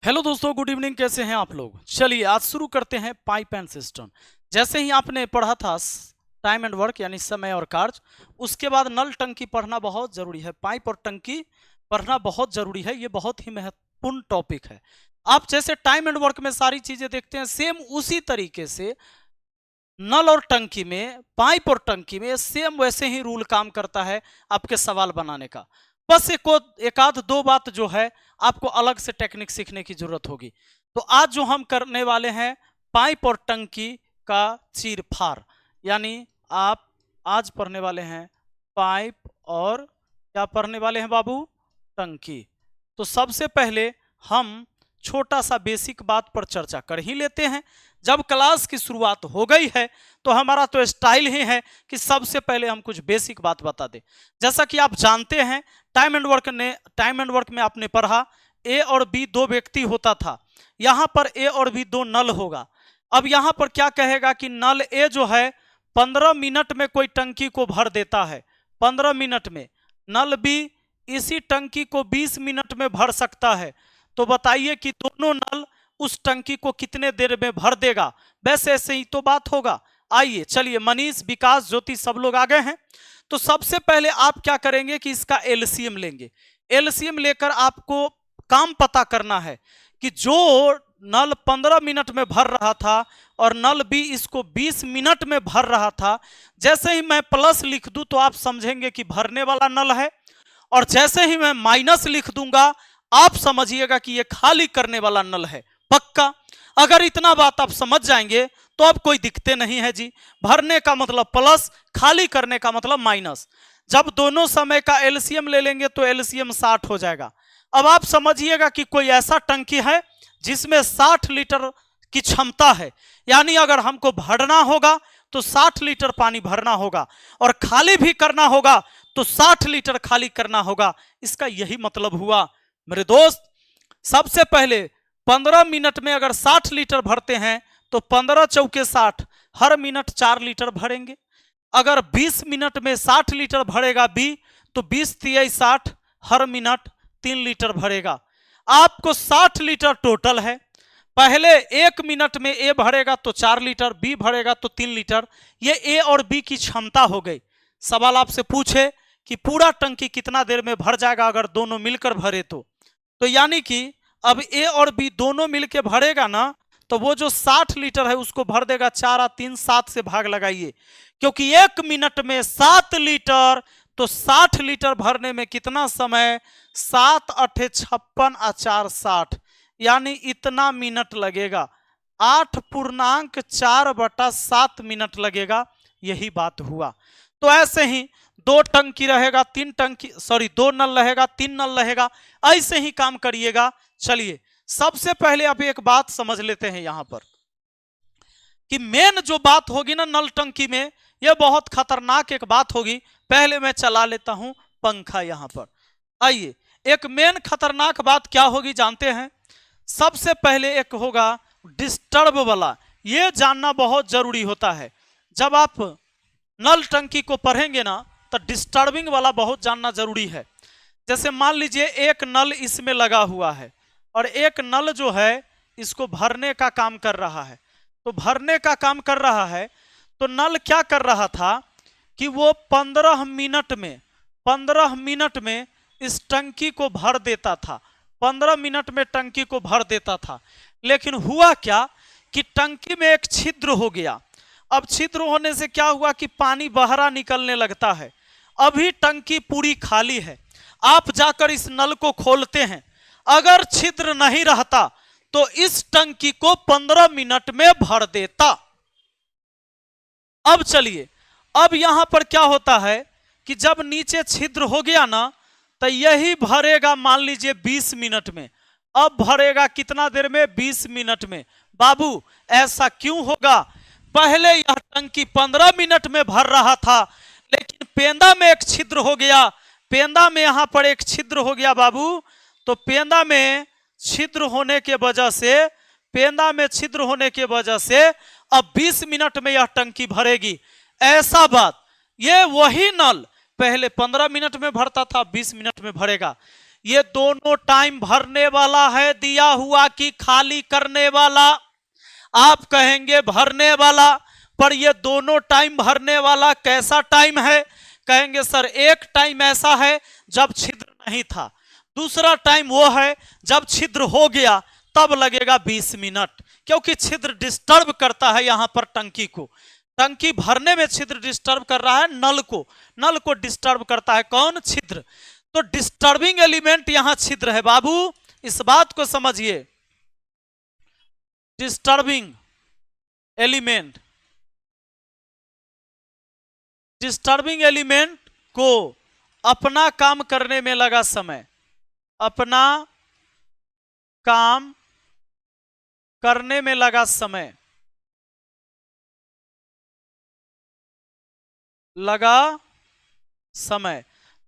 Hello दोस्तों, good evening. कैसे हैं आप लोग? चलिए आज शुरू करते हैं पाइप एंड सिस्टम। जैसे ही आपने पढ़ा था टाइम एंड वर्क यानी समय और कार्य, उसके बाद नल टंकी पढ़ना बहुत जरूरी है। पाइप और टंकी पढ़ना बहुत जरूरी है, ये बहुत ही महत्वपूर्ण टॉपिक है। आप जैसे टाइम एंड वर्क में सारी चीजें देखते हैं, सेम उसी तरीके से नल और टंकी में, पाइप और टंकी में सेम वैसे ही रूल काम करता है आपके सवाल बनाने का। बस एक आध दो बात जो है आपको अलग से टेक्निक सीखने की जरूरत होगी। तो आज जो हम करने वाले हैं पाइप और टंकी का चीर फाड़, यानी आप आज पढ़ने वाले हैं पाइप और क्या पढ़ने वाले हैं बाबू? टंकी। तो सबसे पहले हम छोटा सा बेसिक बात पर चर्चा कर ही लेते हैं। जब क्लास की शुरुआत हो गई है तो हमारा तो स्टाइल ही है कि सबसे पहले हम कुछ बेसिक बात बता दें। जैसा कि आप जानते हैं टाइम एंड वर्क में आपने पढ़ा ए और बी दो व्यक्ति होता था। यहां पर ए और बी दो नल होगा। अब यहां पर क्या कहेगा कि नल ए जो है 15 मिनट में कोई टंकी को भर देता है। 15 मिनट में नल बी इसी टंकी को 20 मिनट में भर सकता है। तो बताइए कि दोनों नल उस टंकी को कितने देर में भर देगा? वैसे ऐसे ही तो बात होगा। आइए चलिए, मनीष, विकास, ज्योति सब लोग आ गए हैं। तो सबसे पहले आप क्या करेंगे कि इसका एलसीएम लेंगे। एलसीएम लेकर आपको काम पता करना है कि जो नल 15 मिनट में भर रहा था और नल बी इसको 20 मिनट में भर रहा था, जैसे ही मैं प्लस लिख दूं तो आप समझेंगे कि भरने वाला नल है, और जैसे ही मैं माइनस लिख दूंगा आप समझिएगा कि ये खाली करने वाला नल है। पक्का? अगर इतना बात आप समझ जाएंगे तो अब कोई दिक्कत नहीं है जी। भरने का मतलब प्लस, खाली करने का मतलब माइनस। जब दोनों समय का एलसीएम ले लेंगे तो एलसीएम 60 हो जाएगा। अब आप समझिएगा कि कोई ऐसा टंकी है जिसमें 60 लीटर की क्षमता है, यानी अगर हमको भरना होगा तो 60 लीटर पानी भरना होगा और खाली भी करना होगा तो 60 लीटर खाली करना होगा। इसका यही मतलब हुआ मेरे दोस्त। सबसे पहले 15 मिनट में अगर 60 लीटर भरते हैं तो 15 चौके 60, हर मिनट 4 लीटर भरेंगे। अगर 20 मिनट में 60 लीटर भरेगा बी तो 20 तिया 60, हर मिनट 3 लीटर भरेगा। आपको 60 लीटर टोटल है। पहले 1 मिनट में ए भरेगा तो 4 लीटर, बी भरेगा तो 3 लीटर। ये ए और बी की क्षमता हो गई। सवाल आपसे पूछे कि पूरा टंकी कितना देर में भर जाएगा अगर दोनों मिलकर भरे तो यानी कि अब ए और बी दोनों मिलकर भरेगा ना, तो वो जो 60 लीटर है उसको भर देगा 4 और 3, 7 से भाग लगाइए, क्योंकि 1 मिनट में 7 लीटर, तो 60 लीटर भरने में कितना समय? 7 अठे 56 और 4 60, यानी इतना मिनट लगेगा। 8.4/7 मिनट लगेगा। यही बात हुआ। तो ऐसे ही दो टंकी रहेगा, दो नल रहेगा, 3 नल रहेगा, ऐसे ही काम करिएगा। चलिए सबसे पहले अब एक बात समझ लेते हैं यहां पर कि मेन जो बात होगी ना नल टंकी में, यह बहुत खतरनाक एक बात होगी। पहले मैं चला लेता हूं पंखा यहां पर। आइए, एक मेन खतरनाक बात क्या होगी जानते हैं? सबसे पहले एक होगा डिस्टर्ब वाला। यह जानना बहुत जरूरी होता है। जब आप नल टंकी को पढ़ेंगे ना तो डिस्टर्बिंग वाला बहुत जानना जरूरी है। जैसे मान लीजिए एक नल इसमें लगा हुआ है और एक नल जो है इसको भरने का काम कर रहा है। तो भरने का काम कर रहा है तो नल क्या कर रहा था कि वो 15 मिनट में इस टंकी को भर देता था। 15 मिनट में टंकी को भर देता था। लेकिन हुआ क्या कि टंकी में एक छिद्र हो गया। अब छिद्र होने से क्या हुआ कि पानी बहरा निकलने लगता है। अभी टंकी पूरी खाली है। आप जाकर इस नल को खोलते हैं, अगर छिद्र नहीं रहता तो इस टंकी को 15 मिनट में भर देता। अब चलिए, अब यहां पर क्या होता है कि जब नीचे छिद्र हो गया ना तो यही भरेगा मान लीजिए 20 मिनट में। अब भरेगा कितना देर में? 20 मिनट में। बाबू ऐसा क्यों होगा? पहले यह टंकी 15 मिनट में भर रहा था, लेकिन पेंदा में एक छिद्र हो गया। पेंदा में यहां पर एक छिद्र हो गया बाबू। तो पेंदा में छिद्र होने के वजह से अब 20 मिनट में यह टंकी भरेगी। ऐसा बात, ये वही नल पहले 15 मिनट में भरता था, 20 मिनट में भरेगा। ये दोनों टाइम भरने वाला है दिया हुआ कि खाली करने वाला? आप कहेंगे भरने वाला, पर ये दोनों टाइम भरने वाला कैसा टाइम है? कहेंगे सर एक टाइम ऐसा है जब छिद्र नहीं था, दूसरा टाइम वो है जब छिद्र हो गया, तब लगेगा 20 मिनट, क्योंकि छिद्र डिस्टर्ब करता है यहां पर टंकी को। टंकी भरने में छिद्र डिस्टर्ब कर रहा है नल को डिस्टर्ब करता है कौन? छिद्र। तो डिस्टर्बिंग एलिमेंट यहां छिद्र है बाबू, इस बात को समझिए। डिस्टर्बिंग एलिमेंट को अपना काम करने में लगा समय, अपना काम करने में लगा समय,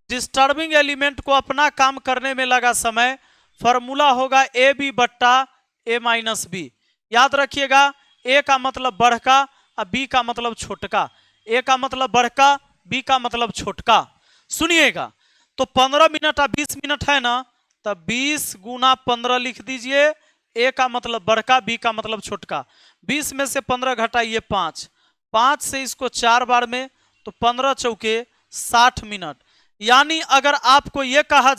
डिस्टर्बिंग एलिमेंट को अपना काम करने में लगा समय, फॉर्मूला होगा ए बी बट्टा ए माइनस बी। याद रखिएगा, ए का मतलब बढ़का और बी का मतलब छोटका, ए का मतलब बढ़का, बी का मतलब छोटका। सुनिएगा, तो 15 मिनट और 20 मिनट है ना, तब 20 गुना 15 लिख दीजिए। ए का मतलब बढ़का, बी का मतलब छोटका। 20 में से 15 घटाइए 5, 5 से इसको 4 बार में, तो 15 चौके 60 मिनट। यानी अगर आपको यह कहा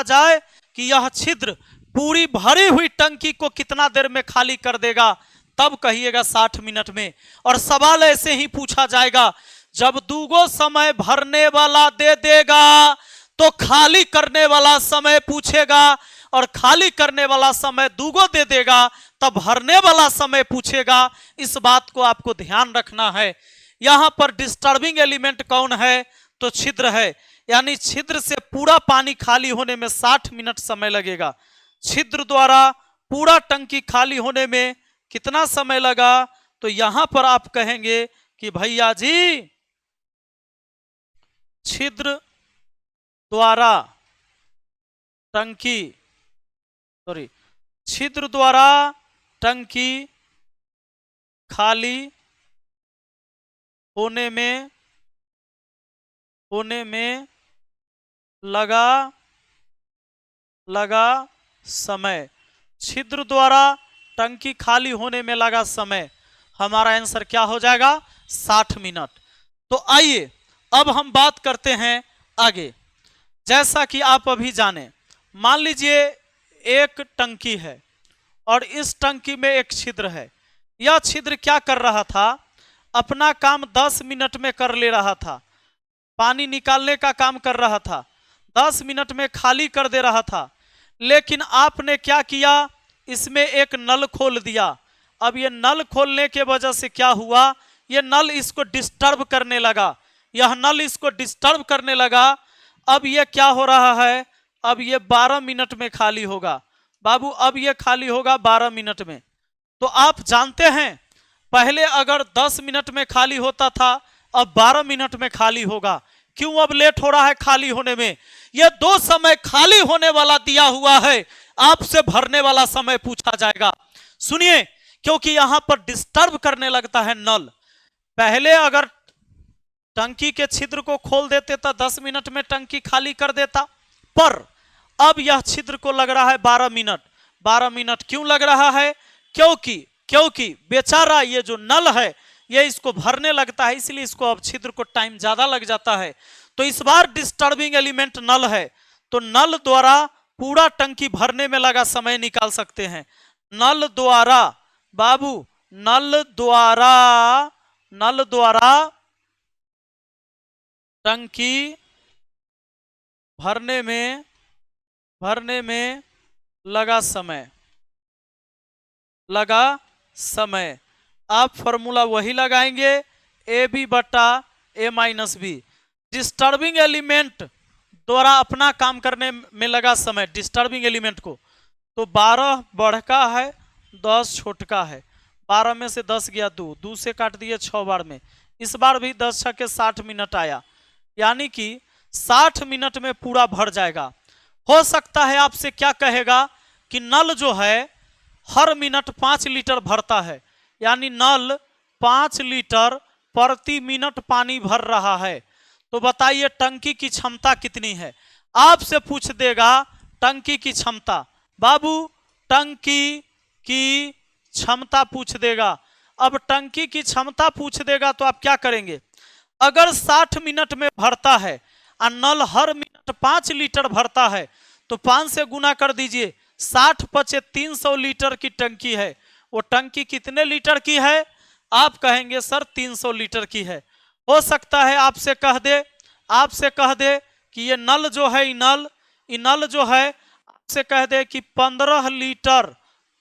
जाए कि यह छिद्र पूरी भरी हुई टंकी को कितना देर में खाली कर देगा, तब कहिएगा 60 मिनट में। और सवाल ऐसे ही पूछा जाएगा, जब दूगो समय भरने वाला दे देगा तो खाली करने वाला समय पूछेगा, और खाली करने वाला समय दूगो दे देगा तब भरने वाला समय पूछेगा। इस बात को आपको ध्यान रखना है। यहां पर डिस्टर्बिंग एलिमेंट कौन है? तो छिद्र है, यानी छिद्र से पूरा पानी खाली होने में 60 मिनट समय लगेगा। छिद्र द्वारा पूरा टंकी खाली होने में कितना समय लगा? तो यहां पर आप कहेंगे कि भैया जी छिद्र द्वारा टंकी खाली होने में लगा समय। छिद्र द्वारा टंकी खाली होने में लगा समय, हमारा आंसर क्या हो जाएगा? 60 मिनट। तो आइए अब हम बात करते हैं आगे। जैसा कि आप अभी जाने, मान लीजिए एक टंकी है और इस टंकी में एक छिद्र है। यह छिद्र क्या कर रहा था? अपना काम 10 मिनट में कर ले रहा था, पानी निकालने का काम कर रहा था, 10 मिनट में खाली कर दे रहा था। लेकिन आपने क्या किया? इसमें एक नल खोल दिया। अब ये नल खोलने के वजह से क्या हुआ? ये नल इसको डिस्टर्ब करने लगा, अब ये क्या हो रहा है? अब ये 12 मिनट में खाली होगा बाबू, अब ये खाली होगा 12 मिनट में। तो आप जानते हैं पहले अगर 10 मिनट में खाली होता था, अब 12 मिनट में खाली होगा। क्यों अब लेट हो रहा है खाली होने में? यह दो समय खाली होने वाला दिया हुआ है, आपसे भरने वाला समय पूछा जाएगा। सुनिए, क्योंकि यहां पर डिस्टर्ब करने लगता है नल। पहले अगर टंकी के छिद्र को खोल देते तो 10 मिनट में टंकी खाली कर देता, पर अब यह छिद्र को लग रहा है 12 मिनट। 12 मिनट क्यों लग रहा है? क्योंकि बेचारा ये जो नल है ये इसको भरने लगता है, इसलिए इसको अब छिद्र को टाइम ज्यादा लग जाता है। तो इस बार डिस्टर्बिंग एलिमेंट नल है, तो नल द्वारा पूरा टंकी भरने में लगा समय निकाल सकते हैं। नल द्वारा बाबू, नल द्वारा टंकी भरने में लगा समय। आप फॉर्मूला वही लगाएंगे, ए बी बटा ए माइनस बी। डिस्टर्बिंग एलिमेंट द्वारा अपना काम करने में लगा समय डिस्टर्बिंग एलिमेंट को, तो 12 बढ़का है, 10 छोटका है। 12 में से 10 गया 2 से काट दिए 6 बार में। इस बार भी 10 छके 60 मिनट आया, यानी कि 60 मिनट में पूरा भर जाएगा। हो सकता है आपसे क्या कहेगा कि नल जो है हर मिनट 5 लीटर भरता है, यानी नल 5 लीटर प्रति मिनट पानी भर रहा है। तो बताइए टंकी की क्षमता कितनी है? आपसे पूछ देगा टंकी की क्षमता। बाबू टंकी की क्षमता पूछ देगा। अब टंकी की क्षमता पूछ देगा तो आप क्या करेंगे? अगर 60 मिनट में भरता है और नल हर मिनट 5 लीटर भरता है तो 5 से गुना कर दीजिए। 60 पचे 300 लीटर की टंकी है। वो टंकी कितने लीटर की है? आप कहेंगे सर 300 लीटर की है। हो सकता है आपसे कह दे कि ये नल जो है ये नल जो है आपसे कह दे कि 15 लीटर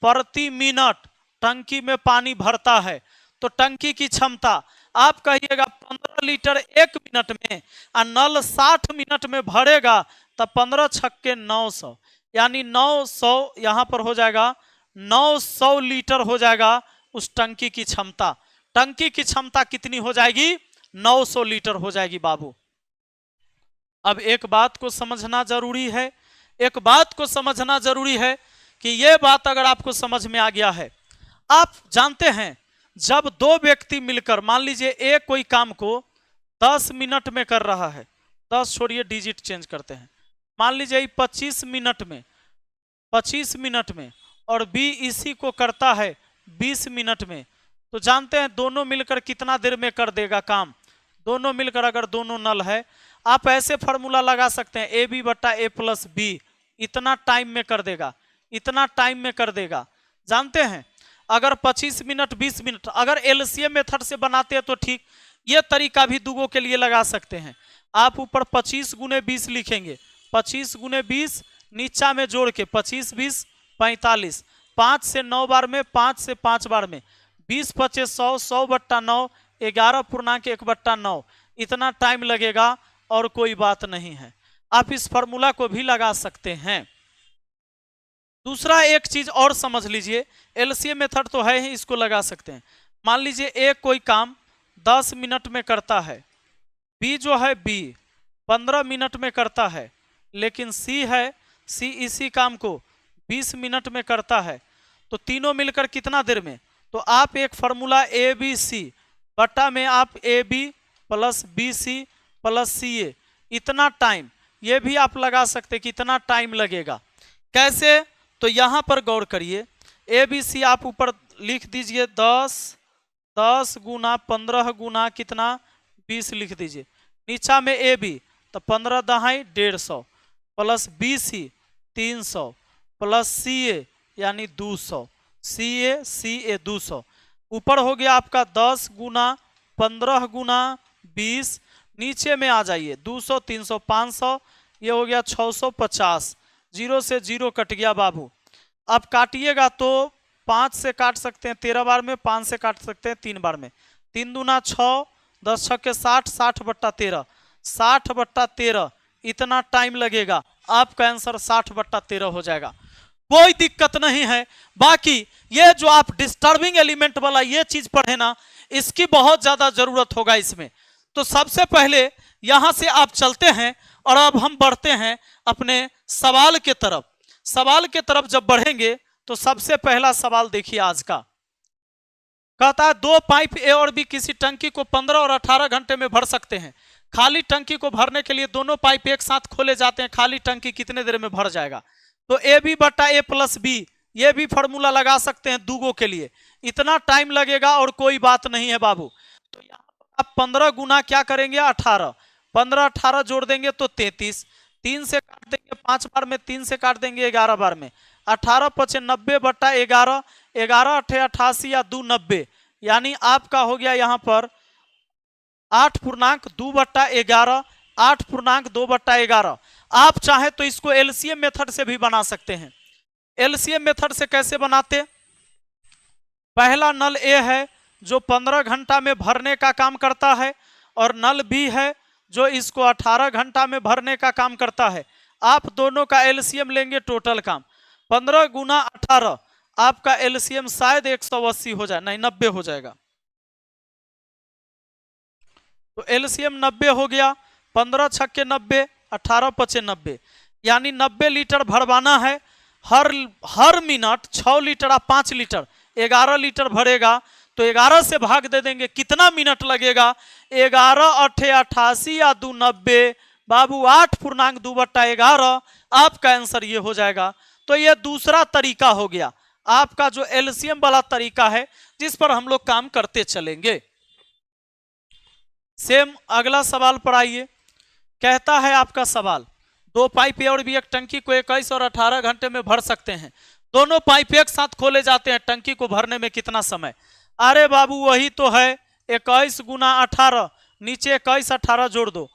प्रति मिनट टंकी में पानी भरता है। तो टंकी की क्षमता आप कहिएगा 15 लीटर 1 मिनट में और नल 60 मिनट में भरेगा तब 15 छक्के 900, यानी 900 यहां पर हो जाएगा 900 लीटर हो जाएगा उस टंकी की क्षमता। टंकी की क्षमता कितनी हो जाएगी? 900 लीटर हो जाएगी बाबू। अब एक बात को समझना जरूरी है कि यह बात अगर आपको समझ में आ गया है, आप जानते हैं जब दो व्यक्ति मिलकर, मान लीजिए एक कोई काम को 10 मिनट में कर रहा है, 10 छोड़िए डिजिट चेंज करते हैं, मान लीजिए 25 मिनट में और बी इसी को करता है 20 मिनट में, तो जानते हैं दोनों मिलकर कितना देर में कर देगा काम? दोनों मिलकर अगर दोनों नल है, आप ऐसे फॉर्मूला लगा सकते हैं ए बी बट्टा ए प्लस बी इतना टाइम में कर देगा, जानते हैं। अगर 25 मिनट 20 मिनट अगर एलसीएम मेथड से बनाते हैं तो ठीक, ये तरीका भी दुगो के लिए लगा सकते हैं। आप ऊपर 25 गुने 20 लिखेंगे, 25 गुने 20 नीचा में जोड़ के 25 20 45, 5 से 9 बार में, 5 से 5 बार में, 20 पचे 100, 100 बट्टा 9, 11.1/9 इतना टाइम लगेगा और कोई बात नहीं है। आप इस फॉर्मूला को भी लगा सकते हैं। दूसरा एक चीज और समझ लीजिए, एलसीएम मेथड तो है ही, इसको लगा सकते हैं। मान लीजिए एक कोई काम 10 मिनट में करता है, बी जो है बी 15 मिनट में करता है, लेकिन सी इसी काम को 20 मिनट में करता है, तो तीनों मिलकर कितना देर में? तो आप एक फॉर्मूला ए बी सी बट्टा में आप A B plus B C plus C A इतना टाइम, ये भी आप लगा सकते कि इतना टाइम लगेगा। कैसे? तो यहां पर गौर करिए, ए बी सी आप ऊपर लिख दीजिए 10 गुना 15 गुना कितना 20 लिख दीजिए, नीचा में ए बी तो 15 दहाई 150 प्लस बी सी 300 प्लस सी ए यानी 200, सी ए 200, ऊपर हो गया आपका 10 गुना 15 गुना 20, नीचे में आ जाइए 200 300 500, ये हो गया 650, 0 से 0 कट गया बाबू। अब काटिएगा तो 5 से काट सकते हैं 13 बार में, 5 से काट सकते हैं 3 बार में, 3 दूना 6, 10 छक्के 60, 60 बट्टा 13, 60 बट्टा 13 इतना टाइम लगेगा। आपका आंसर 60 बट्टा 13 हो जाएगा, कोई दिक्कत नहीं है। बाकी ये जो आप डिस्टर्बिंग एलिमेंट वाला ये चीज पढ़े ना, इसकी बहुत ज्यादा जरूरत होगा इसमें। तो सबसे पहले यहां से आप चलते हैं और अब हम बढ़ते हैं अपने सवाल के तरफ। सवाल के तरफ जब बढ़ेंगे तो सबसे पहला सवाल देखिए आज का, कहता है दो पाइप ए और बी किसी टंकी को 15 और 18 घंटे में भर सकते हैं। खाली टंकी को भरने के लिए दोनों पाइप एक साथ खोले जाते हैं, खाली टंकी कितने देर में भर जाएगा? तो ए बी बट्टा ए प्लस बी, ये भी फॉर्मूला लगा सकते हैं दूगों के लिए, इतना टाइम लगेगा और कोई बात नहीं है बाबू। तो आप 15 गुना क्या करेंगे 18, 15 18 जोड़ देंगे तो 33, 3 से काट देंगे 5 बार में, 3 से काट देंगे 11 बार में, 18 पचे 90 बट्टा 11, 11 अठे 88 या 2 90, यानी आपका हो गया यहाँ पर 8.2 बट्टा 11, 8.2 बट्टा 11। आप चाहे तो इसको एलसीएम मेथड से भी बना सकते हैं। एलसीएम मेथड से कैसे बनाते? पहला नल ए है जो 15 घंटा में भरने का काम करता है, और नल बी है जो इसको 18 घंटा में भरने का काम करता है। आप दोनों का एलसीएम लेंगे, टोटल काम 15 गुना 18, आपका एलसीएम शायद 180 हो जाए, नहीं 90 हो जाएगा। तो एलसीएम 90 हो गया, 15 छक्के 90, 18 पचे 90, यानी 90 लीटर भरवाना है। हर मिनट 6 लीटर या 5 लीटर 11 लीटर भरेगा, तो 11 से भाग दे देंगे, कितना मिनट लगेगा? 11 अठे 88 या 2 90, बाबू 8.2/11 आपका आंसर ये हो जाएगा। तो ये दूसरा तरीका हो गया आपका जो एलसीएम वाला तरीका है जिस पर हम लोग काम करते चलेंगे। सेम अगला सवाल पर आइए। कहता है आपका सवाल, दो पाइप ए और बी एक टंकी को 21 और 18 घंटे में भर सकते हैं। दोनों पाइप एक साथ खोले जाते हैं, टंकी को भरने में कितना समय? अरे बाबू वही तो है, 21 गुना 18, नीचे 21 18 जोड़ दो,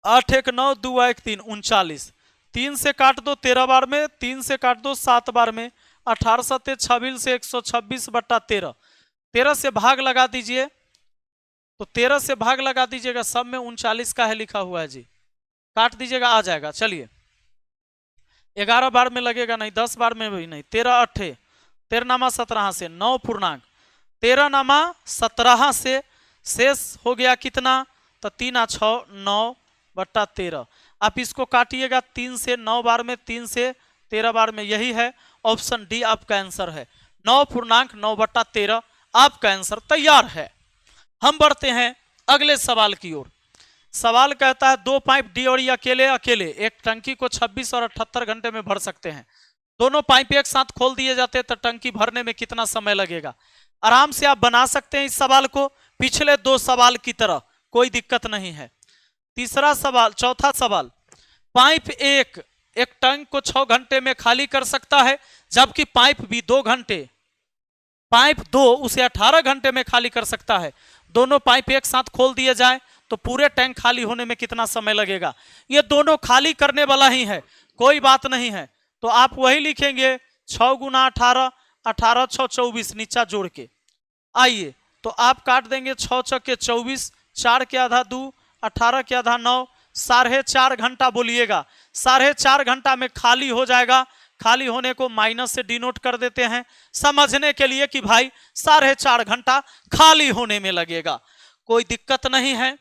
8 1 9 2 1 3 39, 3 से काट दो 13 बार में, 3 से काट दो 7 बार में, 18 7 26 से 126/13, 13 से भाग लगा दीजिए, तो 13 से भाग लगा दीजिएगा, सब में 39 का है लिखा हुआ है जी, काट दीजिएगा आ जाएगा। चलिए 11 बार में लगेगा नहीं, 10 बार में भी नहीं, 13 8 13 नामा 17 से 9 पूर्णांक 13 नामा 17 से शेष हो गया कितना? तो 3 6 9/13। आप इसको काटिएगा 3 से 9 बार में, 3 से 13 बार में, यही है ऑप्शन डी आपका आंसर है। 9.9/13 आपका आंसर तैयार है। हम बढ़ते हैं अगले सवाल की ओर। सवाल कहता है दो पाइप डी और ई अकेले अकेले एक टंकी को 26 और 78 घंटे में भर सकते हैं। दोनों पाइप एक साथ खोल दिए जाते हैं तो टंकी भरने में कितना समय लगेगा? आराम से आप बना सकते हैं इस सवाल को पिछले दो सवाल की तरह, कोई दिक्कत नहीं है। तीसरा सवाल, चौथा सवाल, पाइप एक टंक को 6 घंटे में खाली कर सकता है, जबकि पाइप बी 2 घंटे, पाइप 2 उसे 18 घंटे में खाली कर सकता है। दोनों पाइप एक साथ खोल दिए जाए तो पूरे टैंक खाली होने में कितना समय लगेगा? ये दोनों खाली करने वाला ही है, कोई बात नहीं है। तो आप वही लिखेंगे 6 गुना 18, 18 6 24 नीचा जोड़ के। आइए तो आप काट देंगे 6 6 24, 4 के आधा 2, 18 के आधा 9, 4.5 घंटा बोलिएगा। 4.5 घंटा में खाली हो जाएगा। खाली होने को माइनस से डिनोट कर देते हैं समझने के लिए कि भाई 4.5 घंटा खाली होने में लगेगा, कोई दिक्कत नहीं है।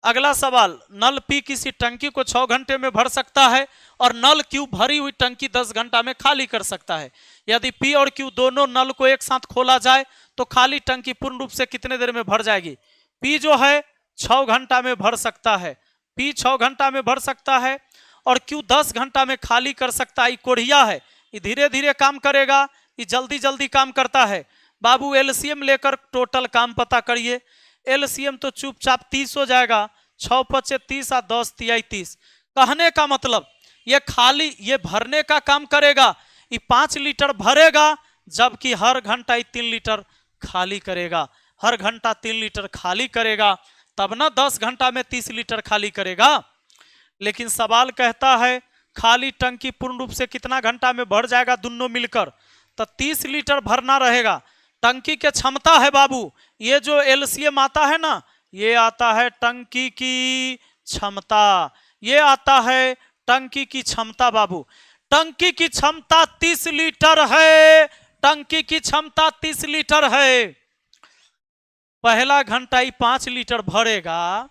अगला सवाल, नल पी किसी टंकी को 6 घंटे में भर सकता है और नल क्यू भरी हुई टंकी 10 घंटा में खाली कर सकता है। यदि पी और क्यू दोनों नल को एक साथ खोला जाए तो खाली टंकी पूर्ण रूप से कितने देर में भर जाएगी? पी जो है 6 घंटा में भर सकता है, पी 6 घंटा में भर सकता है और क्यू 10 घंटा में खाली कर सकता है। कोढ़िया है, ये धीरे धीरे काम करेगा, ये जल्दी जल्दी काम करता है। बाबू एलसीएम लेकर टोटल काम पता करिए। एलसीएम तो चुपचाप 30 हो जाएगा, 6 5 30 और 10 3 30। कहने का मतलब ये खाली ये भरने का काम करेगा, ये 5 लीटर भरेगा, जबकि हर घंटा ये 3 लीटर खाली करेगा। हर घंटा 3 लीटर खाली करेगा, तब ना 10 घंटा में 30 लीटर खाली करेगा। लेकिन सवाल कहता है खाली टंकी पूर्ण रूप से कितना घंटा में भर जाएगा दोनों मिलकर? तो 30 लीटर भरना रहेगा। टंकी के क्षमता है बाबू, ये जो एलसीएम आता है ना, ये आता है टंकी की क्षमता, ये आता है टंकी की क्षमता। बाबू टंकी की क्षमता 30 लीटर है, टंकी की क्षमता 30 लीटर है। पहला घंटा ही 5 लीटर भरेगा,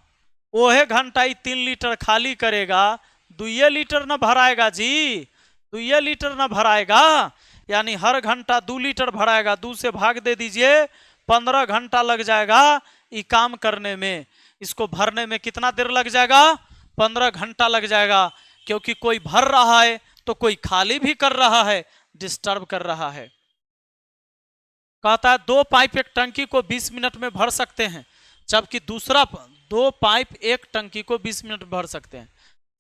ओहे घंटा ही 3 लीटर खाली करेगा, 2 लीटर न भराएगा जी, 2 लीटर न भराएगा, यानी हर घंटा 2 लीटर भराएगा। 2 से भाग दे दीजिए, 15 घंटा लग जाएगा ये काम करने में। इसको भरने में कितना देर लग जाएगा? 15 घंटा लग जाएगा, क्योंकि कोई भर रहा है तो कोई खाली भी कर रहा है, डिस्टर्ब कर रहा है। कहता है दो पाइप एक टंकी को 20 मिनट में भर सकते हैं, जबकि दूसरा दो पाइप एक टंकी को 20 मिनट में भर सकते हैं,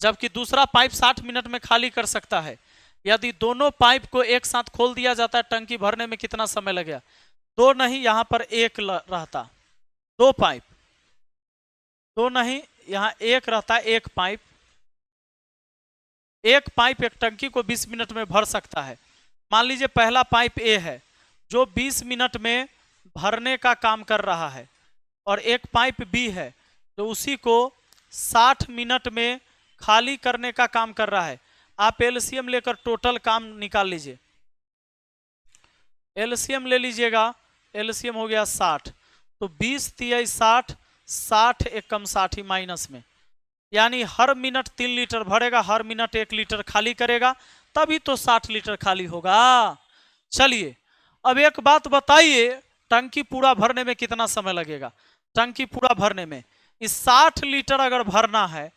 जबकि दूसरा पाइप 60 मिनट में खाली कर सकता है। यदि दोनों पाइप को एक साथ खोल दिया जाता है टंकी भरने में कितना समय लगेगा? 2 नहीं, यहाँ पर 1 रहता, 2 पाइप, 2 नहीं, यहाँ 1 रहता, 1 पाइप, 1 पाइप एक टंकी को 20 मिनट में भर सकता है। मान लीजिए पहला पाइप ए है जो 20 मिनट में भरने का काम कर रहा है, और एक पाइप बी है जो उसी को 60 मिनट में खाली करने का काम कर रहा है। आप एलसीएम लेकर टोटल काम निकाल लीजिए। एलसीएम ले लीजिएगा, एलसीएम हो गया 60, तो 20 3 60, 60 एकम 60 ही माइनस में, यानी हर मिनट 3 लीटर भरेगा, हर मिनट 1 लीटर खाली करेगा, तभी तो 60 लीटर खाली होगा। चलिए अब एक बात बताइए, टंकी पूरा भरने में कितना समय लगेगा? टंकी पूरा भरने में इस 60 लीटर अगर भरना है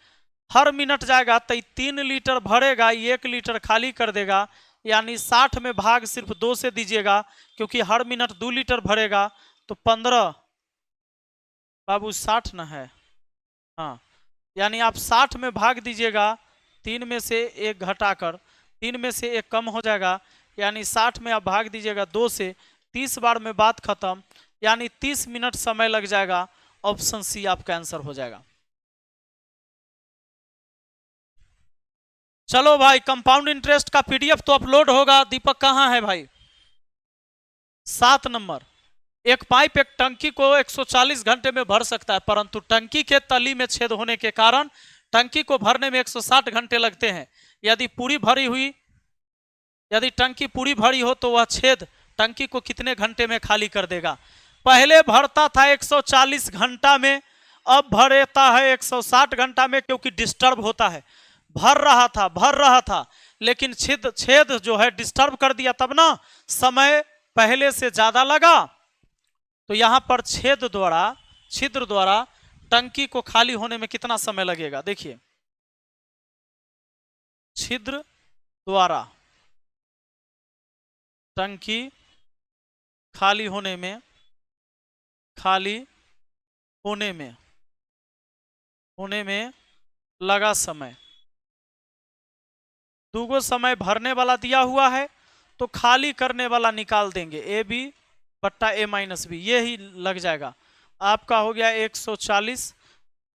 हर मिनट जाएगा तो 3 लीटर भरेगा, 1 लीटर खाली कर देगा, यानी 60 में भाग सिर्फ 2 से दीजिएगा, क्योंकि हर मिनट 2 लीटर भरेगा, तो 15 बाबू 60 न है, हाँ, यानी आप 60 में भाग दीजिएगा, 3 में से 1 घटाकर, 3 में से 1 कम हो जाएगा, यानी 60 में आप भाग दीजिएगा 2 से, 30 बार में बात खत्म, यानी 30 मिनट समय लग जाएगा। ऑप्शन सी आपका आंसर हो जाएगा। चलो भाई, कंपाउंड इंटरेस्ट का पीडीएफ तो अपलोड होगा। दीपक कहाँ है भाई? 7 नंबर, एक पाइप एक टंकी को 140 घंटे में भर सकता है, परंतु टंकी के तली में छेद होने के कारण टंकी को भरने में 160 घंटे लगते हैं। यदि टंकी पूरी भरी हो तो वह छेद टंकी को कितने घंटे में खाली कर देगा? पहले भरता था 140 घंटा में, अब भरता है 160 घंटा में, क्योंकि डिस्टर्ब होता है। भर रहा था लेकिन छेद जो है डिस्टर्ब कर दिया, तब ना समय पहले से ज्यादा लगा। तो यहां पर छिद्र द्वारा टंकी को खाली होने में कितना समय लगेगा? देखिए, छिद्र द्वारा टंकी खाली होने में लगा समय, दूगो समय भरने वाला दिया हुआ है, तो खाली करने वाला निकाल देंगे, ए बी बट्टा ए माइनस बी, ये ही लग जाएगा। आपका हो गया 140,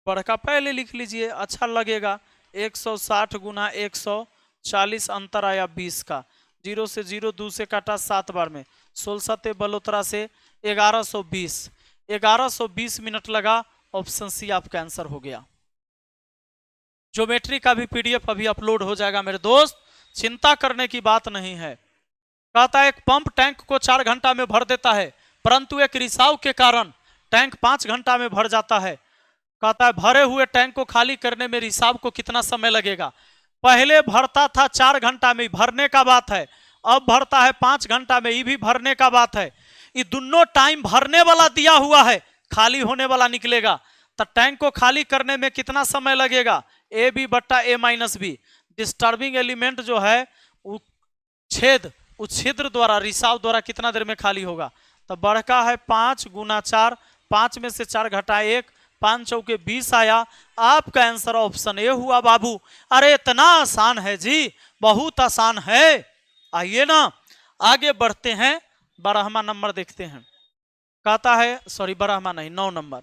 बड़का पहले लिख लीजिए, अच्छा लगेगा। 160 गुना 140, अंतर आया 20 का, 0 से 0 2 से काटा 7 बार में, 16 बलोतरा से 1120 मिनट लगा। ऑप्शन सी आपका आंसर हो गया। ज्योमेट्री का भी पीडीएफ अभी अपलोड हो जाएगा मेरे दोस्त, चिंता करने की बात नहीं है। कहता है एक पंप टैंक को 4 घंटा में भर देता है, परंतु एक रिसाव के कारण टैंक 5 घंटा में भर जाता है। कहता है भरे हुए टैंक को खाली करने में रिसाव को कितना समय लगेगा? पहले भरता था 4 घंटा में, भरने का बात है, अब भरता है 5 घंटा में, ये भी भरने का बात है। ये दोनों टाइम भरने वाला दिया हुआ है, खाली होने वाला निकलेगा, तो टैंक को खाली करने में कितना समय लगेगा? ए बी बट्टा ए माइनस बी। डिस्टर्बिंग एलिमेंट जो है उस छिद्र द्वारा, रिसाव द्वारा कितना देर में खाली होगा? तो बड़का है 5 गुना 4, 5 में से 4 घटाए 1, 5 चौके 20 आया। आपका आंसर ऑप्शन ए हुआ बाबू। अरे इतना आसान है जी, बहुत आसान है। आइए ना आगे बढ़ते हैं, 12वां नंबर देखते हैं। कहता है, सॉरी 12वां नहीं, 9 नंबर,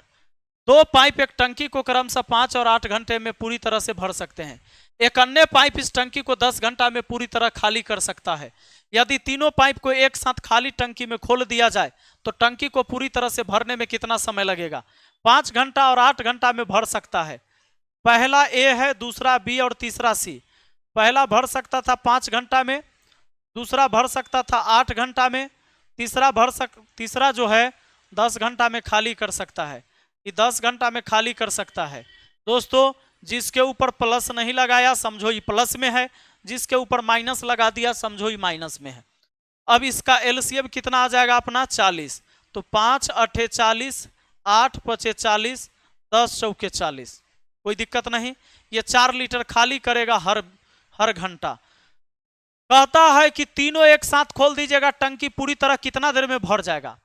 2 पाइप एक टंकी को क्रमशः 5 और 8 घंटे में पूरी तरह से भर सकते हैं। एक अन्य पाइप इस टंकी को 10 घंटा में पूरी तरह खाली कर सकता है। यदि तीनों पाइप को एक साथ खाली टंकी में खोल दिया जाए तो टंकी को पूरी तरह से भरने में कितना समय लगेगा? 5 घंटा और 8 घंटा में भर सकता है। पहला ए है, दूसरा बी और तीसरा सी। पहला भर सकता था 5 घंटा में, दूसरा भर सकता था 8 घंटा में, तीसरा जो है 10 घंटा में खाली कर सकता है। ये 10 घंटा में खाली कर सकता है। दोस्तों, जिसके ऊपर प्लस नहीं लगाया समझो ये प्लस में है, जिसके ऊपर माइनस लगा दिया समझो ये माइनस में है। अब इसका एलसीएम कितना आ जाएगा अपना? 40। तो 5 8 40, 8 5 40, 10 चौके 40, कोई दिक्कत नहीं। ये 4 लीटर खाली करेगा हर घंटा। कहता है कि तीनों एक साथ खोल दीजिएगा, टंकी पूरी तरह कितना देर में भर जाएगा?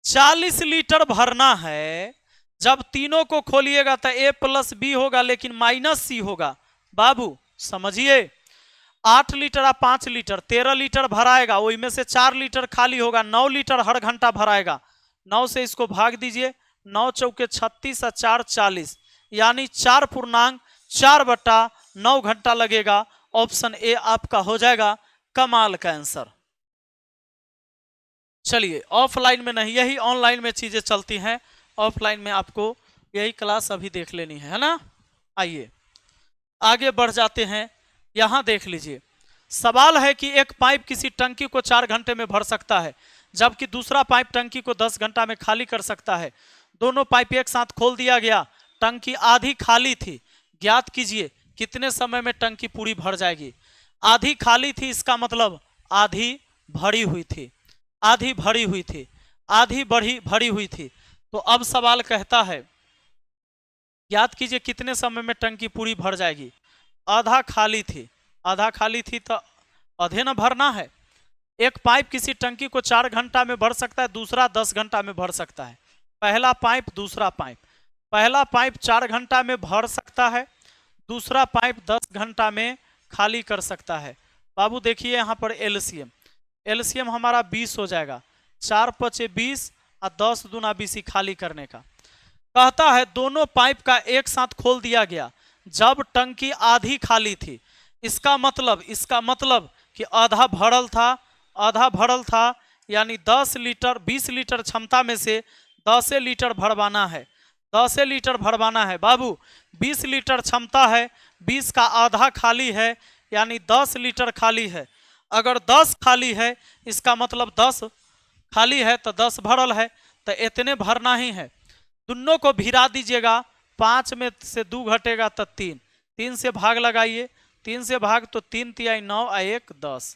40 लीटर भरना है। जब तीनों को खोलिएगा तो ए प्लस बी होगा, लेकिन माइनस सी होगा। बाबू समझिए, 8 लीटर या 5 लीटर 13 लीटर भराएगा, वही में से 4 लीटर खाली होगा, 9 लीटर हर घंटा भराएगा। 9 से इसको भाग दीजिए, 9 चौके 36 और 4 40, यानी 4/4 घंटा लगेगा। ऑप्शन ए आपका हो जाएगा कमाल का आंसर। चलिए, ऑफलाइन में नहीं, यही ऑनलाइन में चीजें चलती हैं। ऑफलाइन में आपको यही क्लास अभी देख लेनी है ना। आइए आगे बढ़ जाते हैं। यहां देख लीजिए, सवाल है कि एक पाइप किसी टंकी को 4 घंटे में भर सकता है, जबकि दूसरा पाइप टंकी को 10 घंटा में खाली कर सकता है। दोनों पाइप एक साथ खोल दिया गया, टंकी आधी खाली थी। ज्ञात कीजिए कितने समय में टंकी पूरी भर जाएगी? आधी खाली थी, इसका मतलब आधी भरी हुई थी, आधी भरी हुई थी, आधी भरी हुई थी। तो अब सवाल कहता है याद कीजिए कितने समय में टंकी पूरी भर जाएगी। आधा खाली थी, आधा खाली थी तो आधे न भरना है। एक पाइप किसी टंकी को 4 घंटा में भर सकता है, दूसरा 10 घंटा में भर सकता है। पहला पाइप दूसरा पाइप, पहला पाइप 4 घंटा में भर सकता है, दूसरा पाइप 10 घंटा में खाली कर सकता है। बाबू देखिए यहाँ पर एलसीएम, एलसीएम हमारा 20 हो जाएगा, 4 पचे 20 और 10 दूना 20 खाली करने का। कहता है दोनों पाइप का एक साथ खोल दिया गया जब टंकी आधी खाली थी। इसका मतलब कि आधा भरल था, आधा भरल था, यानी 10 लीटर 20 लीटर क्षमता में से 10 लीटर भरवाना है, 10 लीटर भरवाना है। बाबू 20 लीटर क्षमता है, 20 का आधा खाली है, यानी 10 लीटर खाली है। अगर 10 खाली है इसका मतलब 10 खाली है तो 10 भरल है, तो इतने भरना ही है। दोनों को भिरा दीजिएगा, 5 में से 2 घटेगा तो 3, 3 से भाग लगाइए, 3 से भाग तो 3 तिहाई 9 और 1 10,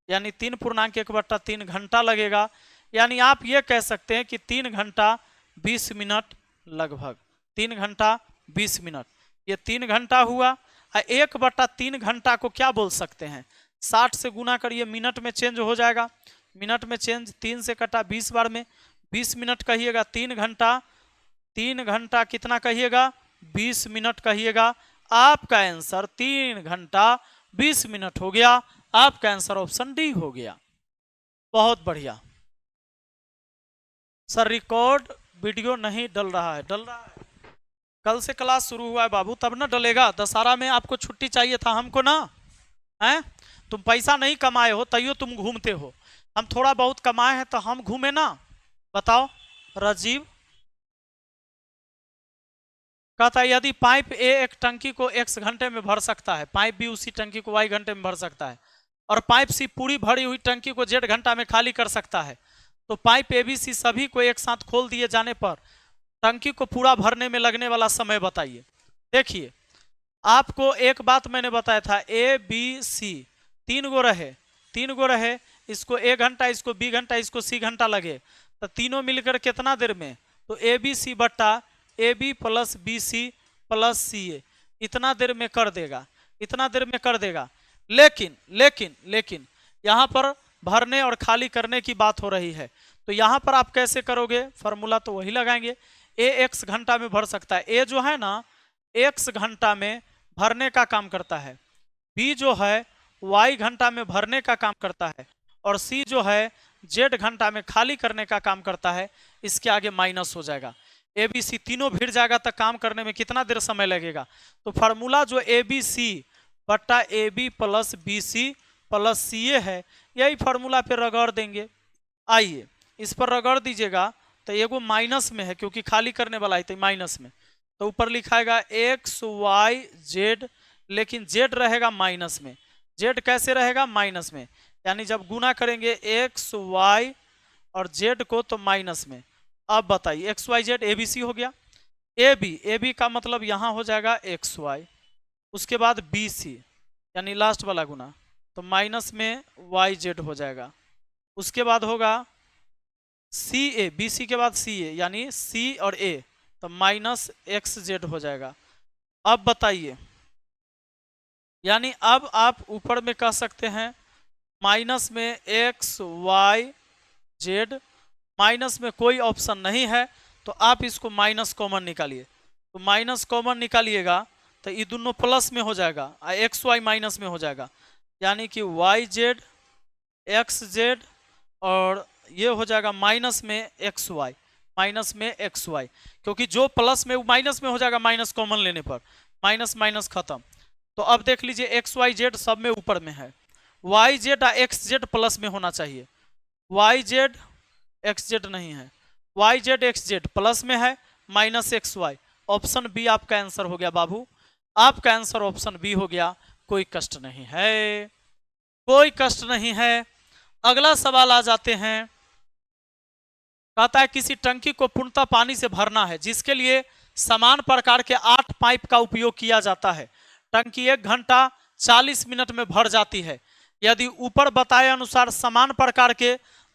यानी 3.1/3 घंटा लगेगा। यानी आप ये कह सकते हैं कि 3 घंटा 20 मिनट लगभग, 3 घंटा 20 मिनट, ये 3 घंटा हुआ। 1/3 घंटा को क्या बोल सकते हैं, 60 से गुना करिए, मिनट में चेंज हो जाएगा, मिनट में चेंज, 3 से कटा 20 बार में 20 मिनट कहिएगा। 3 घंटा, 3 घंटा कितना कहिएगा, 20 मिनट कहिएगा। आपका आंसर 3 घंटा 20 मिनट हो गया। आपका आंसर ऑप्शन डी हो गया। बहुत बढ़िया सर, रिकॉर्ड वीडियो नहीं डल रहा है, डल रहा है, कल से क्लास शुरू हुआ है बाबू, तब ना डलेगा। दशहरा में आपको छुट्टी चाहिए था हमको ना, हैं? तुम पैसा नहीं कमाए हो तैयो तुम घूमते हो, हम थोड़ा बहुत कमाए हैं तो हम घूमे ना। बताओ राजीव कहता है यदि पाइप ए एक टंकी को x घंटे में भर सकता है, पाइप बी उसी टंकी को y घंटे में भर सकता है, और पाइप सी पूरी भरी हुई टंकी को z घंटा में खाली कर सकता है, तो पाइप ए बी सी सभी को एक साथ खोल दिए जाने पर टंकी को पूरा भरने में लगने वाला समय बताइए। देखिए आपको एक बात मैंने बताया था, ए बी सी 3 गो रहे, 3 गो रहे, इसको a घंटा, इसको b घंटा, इसको c घंटा लगे, तो तीनों मिलकर कितना देर में, तो ए बी सी बट्टा A B plus B C plus C A, इतना देर में कर देगा, इतना देर में कर देगा। लेकिन लेकिन लेकिन यहाँ पर भरने और खाली करने की बात हो रही है, तो यहाँ पर आप कैसे करोगे, फार्मूला तो वही लगाएंगे। ए एक्स घंटा में भर सकता है, ए जो है ना एक्स घंटा में भरने का काम करता है, बी जो है वाई घंटा में भरने का काम करता है, और सी जो है जेड घंटा में खाली करने का काम करता है। इसके आगे माइनस हो जाएगा, ए बी सी तीनों भिड़ जाएगा तो काम करने में कितना देर समय लगेगा। तो फार्मूला जो ए बी सी बट्टा A B plus B C plus C A है, यही फार्मूला पे रगड़ देंगे। आइए इस पर रगड़ दीजिएगा, तो एगो माइनस में है क्योंकि खाली करने वाला है, तो माइनस में, तो ऊपर लिखाएगा एक्स वाई जेड, लेकिन जेड रहेगा माइनस में। जेड कैसे रहेगा, माइनस में, यानी जब गुना करेंगे एक्स वाई और जेड को तो माइनस में। अब बताइए X Y Z A B C हो गया, ए बी का मतलब यहाँ हो जाएगा एक्स वाई, उसके बाद बी सी यानी लास्ट वाला गुना, तो माइनस में वाई जेड हो जाएगा। उसके बाद होगा सी ए, बी सी के बाद सी ए यानी सी और ए, तो माइनस एक्स जेड हो जाएगा। अब बताइए, यानी अब आप ऊपर में कह सकते हैं माइनस में एक्स वाई जेड, माइनस में कोई ऑप्शन नहीं है तो आप इसको माइनस कॉमन निकालिए, तो माइनस कॉमन निकालिएगा तो ये दोनों प्लस में हो जाएगा, एक्स वाई माइनस में हो जाएगा, यानी कि वाई जेड एक्स जेड, और ये हो जाएगा माइनस में एक्स वाई, माइनस में एक्स वाई, क्योंकि जो प्लस में वो माइनस में हो जाएगा माइनस कॉमन लेने पर, माइनस माइनस खत्म। तो अब देख लीजिए एक्स वाई जेड सब में ऊपर में है, वाई जेड और एक्स जेड प्लस में होना चाहिए, वाई जेड एक्स जेड नहीं है, Y Z X Z plus में है, minus X Y. Option B आपका आंसर हो गया बाबू, आपका आंसर ऑप्शन बी हो गया। कोई कष्ट नहीं है, कोई कष्ट नहीं है। अगला सवाल आ जाते हैं, कहता है किसी टंकी को पूर्णतः पानी से भरना है जिसके लिए समान प्रकार के 8 पाइप का उपयोग किया जाता है। टंकी 1 घंटा 40 मिनट में भर जाती है। यदि ऊपर बताए अनुसार समान प्रकार के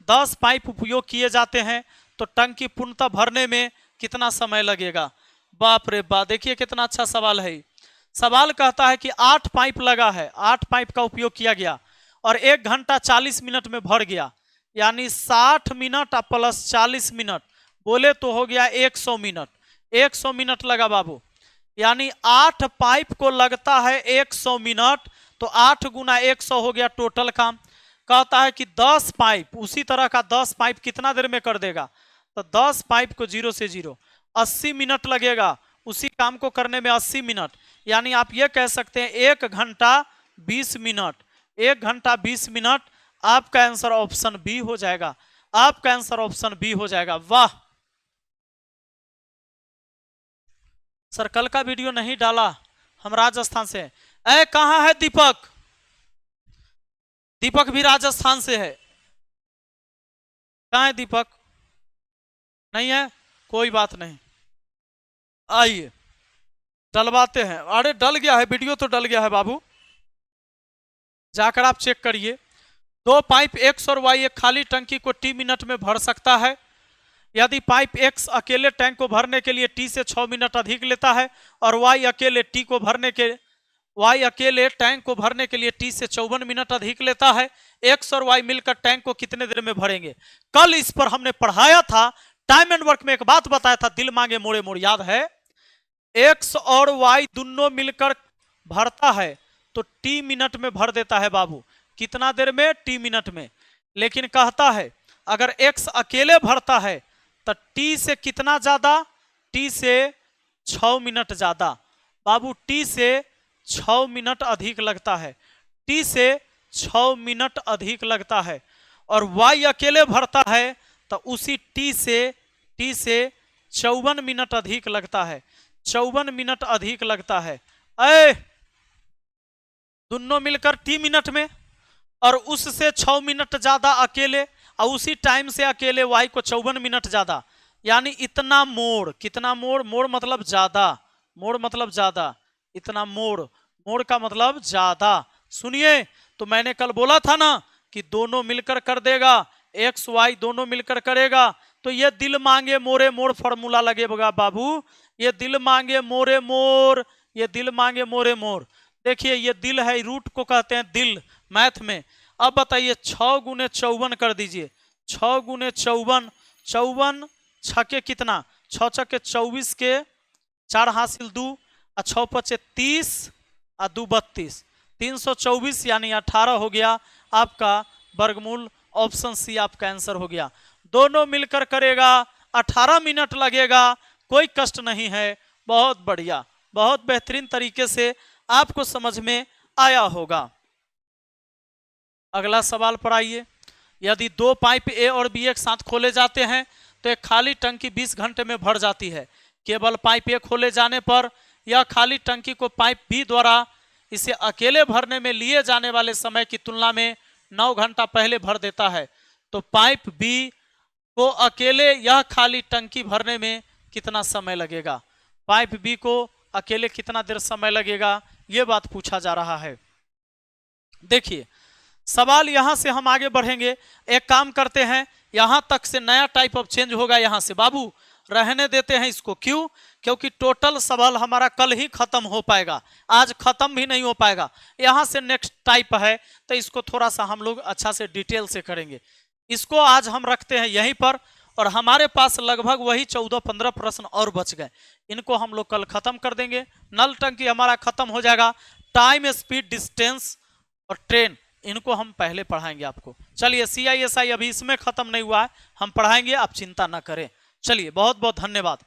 10 पाइप उपयोग किए जाते हैं तो टंकी पूर्णतः भरने में कितना समय लगेगा। बाप रे बाप, देखिए कितना अच्छा सवाल है। सवाल कहता है कि 8 पाइप लगा है, 8 पाइप का उपयोग किया गया और 1 घंटा 40 मिनट में भर गया, यानी 60 मिनट प्लस 40 मिनट बोले तो हो गया 100 मिनट। 100 मिनट लगा बाबू, यानी 8 पाइप को लगता है 100 मिनट, तो 8 गुना 100 हो गया टोटल काम। कहता है कि 10 पाइप, उसी तरह का 10 पाइप कितना देर में कर देगा, तो 10 पाइप को 0 से 0 80 मिनट लगेगा उसी काम को करने में, 80 मिनट, यानी आप ये कह सकते हैं 1 घंटा 20 मिनट। 1 घंटा 20 मिनट, आपका आंसर ऑप्शन बी हो जाएगा। आपका आंसर ऑप्शन बी हो जाएगा। वाह सर, कल का वीडियो नहीं डाला, हम राजस्थान से। ए कहां है दीपक? दीपक भी राजस्थान से है। कहां है दीपक? नहीं है, कोई बात नहीं, आइए डलवाते हैं। अरे डल गया है, वीडियो तो डल गया है बाबू, जाकर आप चेक करिए। 2 पाइप एक्स और वाई एक खाली टंकी को टी मिनट में भर सकता है। यदि पाइप एक्स अकेले टैंक को भरने के लिए टी से 6 मिनट अधिक लेता है और वाई अकेले टैंक को भरने के लिए टी से 54 मिनट अधिक लेता है, एक्स और वाई मिलकर टैंक को कितने देर में भरेंगे? कल इस पर हमने पढ़ाया था, टाइम एंड वर्क में एक बात बताया था, दिल मांगे मोड़े मोड़, याद है? एक्स और वाई दोनों मिलकर भरता है तो टी मिनट में भर देता है बाबू। कितना देर में? टी मिनट में। लेकिन कहता है अगर एक्स अकेले भरता है तो टी से कितना ज्यादा? टी से 6 मिनट ज्यादा बाबू, टी से 6 मिनट अधिक लगता है, टी से 6 मिनट अधिक लगता है। और वाई अकेले भरता है तो उसी टी से 54 मिनट अधिक लगता है, 54 मिनट अधिक लगता है। दोनों मिलकर टी मिनट में, और उससे 6 मिनट ज्यादा अकेले, और उसी टाइम से अकेले वाई को 54 मिनट ज्यादा, यानी इतना मोड़। कितना मोड़? मोड़ मतलब ज्यादा, मोड़ मतलब ज्यादा, इतना मोड़, मोड़ का मतलब ज्यादा। सुनिए, तो मैंने कल बोला था ना कि दोनों मिलकर कर देगा, एक्स वाई दोनों मिलकर करेगा, तो ये दिल मांगे मोरे मोड़ फॉर्मूला लगेगा बाबू। ये दिल मांगे मोरे मोर, ये दिल मांगे मोरे मोर। देखिए ये दिल है, रूट को कहते हैं दिल मैथ में। अब बताइए 6 गुने 54 कर दीजिए, 6 गुने 54, 54 छके कितना? 6 छके 24 के 4 हासिल 2, और 6 पचे 30, और 2 32, 324 यानी 18 हो गया आपका वर्गमूल। ऑप्शन सी आपका आंसर हो गया। दोनों मिलकर करेगा, 18 मिनट लगेगा, कोई कष्ट नहीं है। बहुत बढ़िया, बहुत बेहतरीन तरीके से आपको समझ में आया होगा। अगला सवाल पर आइए। यदि 2 पाइप ए और बी एक साथ खोले जाते हैं तो एक खाली टंकी 20 घंटे में भर जाती है। केवल पाइप ए खोले जाने पर यह खाली टंकी को पाइप बी द्वारा इसे अकेले भरने में लिए जाने वाले समय की तुलना में 9 घंटा पहले भर देता है, तो पाइप बी को अकेले यह खाली टंकी भरने में कितना समय लगेगा? पाइप बी को अकेले कितना देर समय लगेगा, यह बात पूछा जा रहा है। देखिए सवाल यहां से हम आगे बढ़ेंगे। एक काम करते हैं, यहां तक से नया टाइप ऑफ चेंज होगा। यहां से बाबू रहने देते हैं इसको, क्यों? क्योंकि टोटल सवाल हमारा कल ही खत्म हो पाएगा, आज खत्म भी नहीं हो पाएगा। यहां से नेक्स्ट टाइप है तो इसको थोड़ा सा हम लोग अच्छा से डिटेल से करेंगे। इसको आज हम रखते हैं यहीं पर, और हमारे पास लगभग वही 14-15 प्रश्न और बच गए, इनको हम लोग कल खत्म कर देंगे। नल टंकी हमारा खत्म हो जाएगा। टाइम, स्पीड, डिस्टेंस और ट्रेन, इनको हम पहले पढ़ाएंगे आपको। चलिए CISI अभी इसमें खत्म नहीं हुआ है, हम पढ़ाएंगे, आप चिंता ना करें। चलिए बहुत बहुत धन्यवाद।